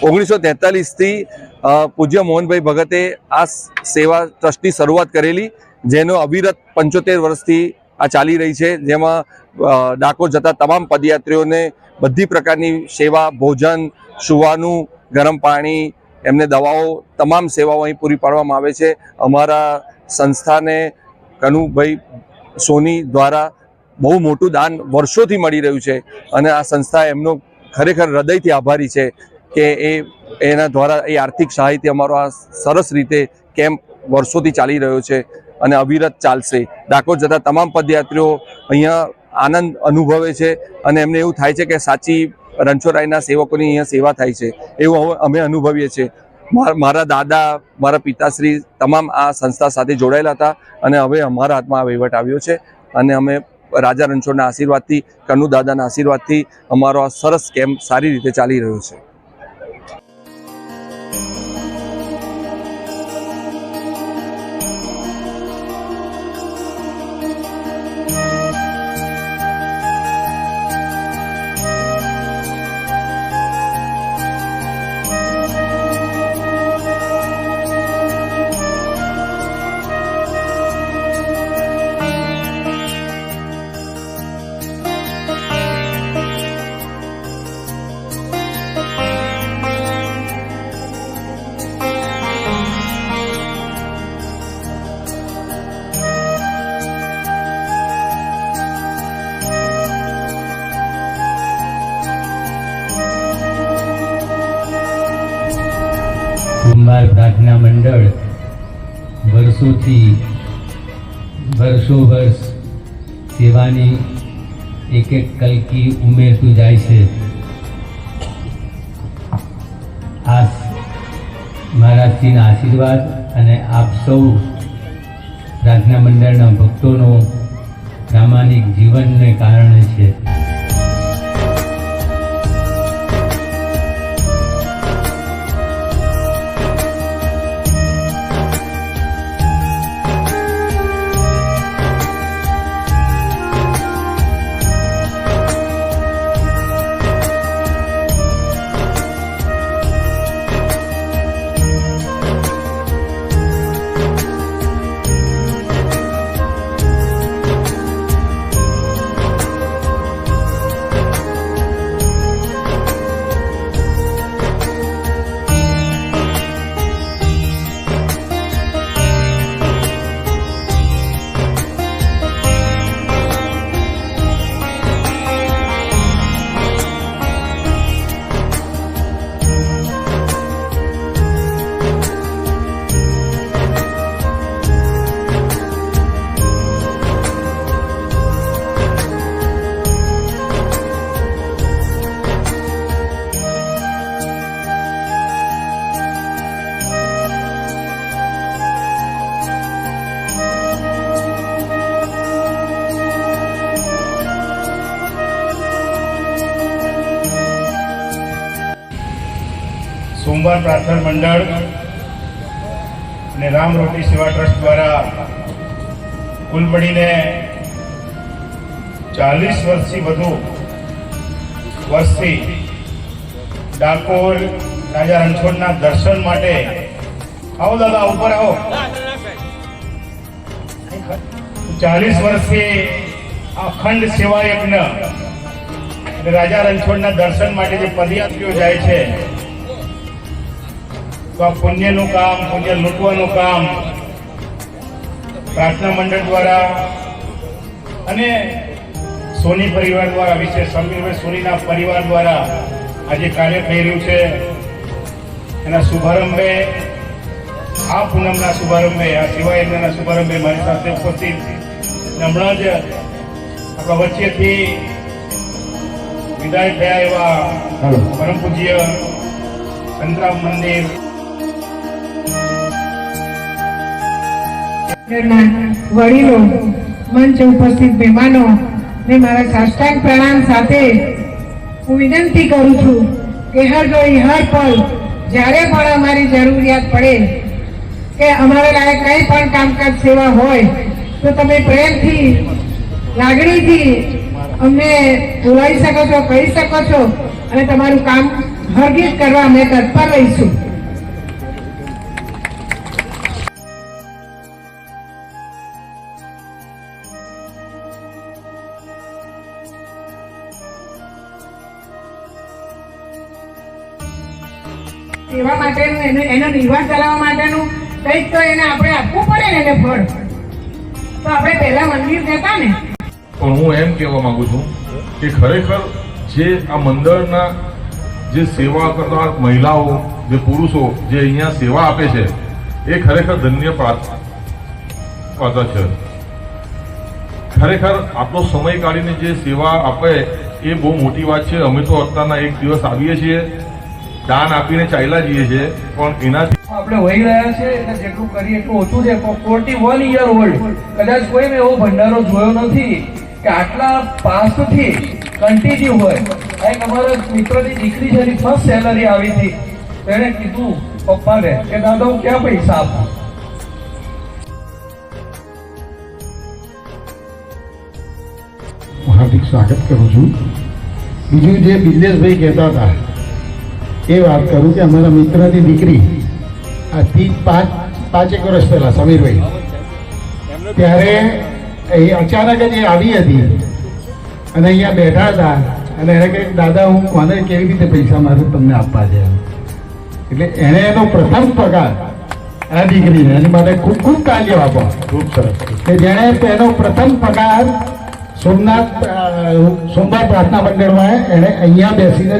1943 પૂજ્ય મોહનભાઈ ભગતે આ સેવા ટ્રસ્ટની શરૂઆત કરેલી, જેનો અવિરત 75 વર્ષથી આ ચાલી રહી છે, જેમાં ડાકોર જતા તમામ પદયાત્રીઓને બધી પ્રકારની સેવા, ભોજન, સુવાનું, ગરમ પાણી, એમને દવાઓ, તમામ સેવાઓ અહીં પૂરી પાડવામાં આવે છે। અમારા સંસ્થાને કનુભાઈ સોની દ્વારા બહુ મોટું દાન વર્ષોથી મળી રહ્યું છે અને આ સંસ્થા એમનો ખરેખર હૃદયથી આભારી છે કે એના દ્વારા એ આર્થિક સહાયથી અમારો આ સરસ રીતે કેમ્પ વર્ષોથી ચાલી રહ્યો છે અને અવિરત ચાલશે। ડાકોર જતા તમામ પદયાત્રીઓ અહીંયા આનંદ અનુભવે છે અને એમને એવું થાય છે કે સાચી રણછોડરાયના સેવકોની અહીંયા સેવા થાય છે એવું અમે અનુભવીએ છીએ। મારા દાદા, મારા પિતાશ્રી તમામ આ સંસ્થા સાથે જોડાયેલા હતા અને હવે અમારા હાથમાં આ વહીવટ આવ્યો છે અને અમે રાજા રણછોડના આશીર્વાદથી, કનુ દાદાના આશીર્વાદથી અમારો આ સરસ કેમ્પ સારી રીતે ચાલી રહ્યો છે। कुमार प्रार्थना मंडल वर्षों वर्ष सेवानी एक कल की उमेरतु जाय छे। आ महाराजश्रीना आशीर्वाद अने आप सौ प्रार्थना मंडलना भक्तों प्रामाणिक जीवन ने कारण छे। सोमवार प्रार्थना मंडल ने राम रोटी सेवा ट्रस्ट द्वारा कुल मळीने 40 वर्षथी वधु वर्षथी डाकोर राजा रणछोडना दर्शन माटे आओ दादा ऊपर आओ 40 वर्षथी अखंड सेवा यज्ञ राजा रणछोडना दर्शन माटे जे पदयात्रीओ जाय छे तो पुण्यનું કામ, પુણ્ય લૂંટવાનું કામ प्रार्थना मंडल द्वारा અને સોની પરિવાર દ્વારા, વિશેષ સમીરભાઈ સોનીના પરિવાર દ્વારા આજે કાર્ય થઈ રહ્યું છે। એના શુભારંભે, આ પૂનમના શુભારંભે, આ સેવાયજ્ઞના શુભારંભે મારી સાથે ઉપસ્થિત હમણાં જ આપણા વચ્ચેથી વિદાય થયા એવા પરમ પૂજ્ય સંતરામ મંદિર वडीलों, मंच उपस्थित मेहमानों ने मारा साष्टांग प्रणाम साथे हूँ विनंती करूँ छूं कि हर घड़ी हर पल ज्यारे पण अमारी जरूरियात पड़े के अमारे लायक कई पण कामकाज सेवा होय तो तमे प्रेम थी, लागणी थी अमने बोलाई सको छो, कही सको छो अने तमारुं काम હરગીજ કરવા અમે તત્પર રહીશું. સેવા માટેનું એનો નિર્વાહ ચલાવવા માટેનું કંઈક તો એને આપણે આપવું પડે ને એને ફળ. તો આપણે પહેલા મંદિર જતા ને. પણ હું એમ કહેવા માંગુ છું કે ખરેખર જે આ મંડળના જે સેવા કરતા મહિલાઓ, જે પુરુષો જે અહીંયા સેવા આપે છે એ ખરેખર ધન્ય પાત્ર છે. ખરેખર આટલો સમય કાઢીને જે સેવા આપે એ બહુ મોટી વાત છે. અમે તો અત્યારના એક દિવસ આવીએ છીએ, દાન આપીને ચાલ્યા જઈએ છીએ, પણ એનાથી આપણે વહી રહ્યા છે એટલે જેટલું કરીએ એટલું ઓછું છે. 41 યર ઓલ્ડ કદાચ કોઈ મેં એવો ભંડારો જોયો નથી કે આટલા પાસ્ટથી કન્ટિન્યુ હોય. એક અમારા મિત્રની દીકરી છે, એની ફર્સ્ટ સેલરી આવી હતી. એણે કીધું પપ્પાને કે દાદા હું ક્યાં પૈસા આપું. હાર્દિક સ્વાગત કરું છું. બીજું જે બિલ્લેશભાઈ કહેતા હતા એ વાત કરું કે અમારા મિત્રની દીકરી આજથી પાંચેક વર્ષ પહેલા સમીરભાઈ, ત્યારે એ અચાનક જ એ આવી હતી અને અહીંયા બેઠા હતા અને એને કહે દાદા હું કોને કેવી રીતે પૈસા મારે તમને આપવા છે. એટલે એણે એનો પ્રથમ પગાર આ દીકરીને એની માટે ખૂબ ખૂબ તાલીઓ આપો. ખૂબ સરસ કે જેણે એનો પ્રથમ પગાર સોમનાથ પ્રાર્થના મંડળમાં એણે અહીંયા બેસીને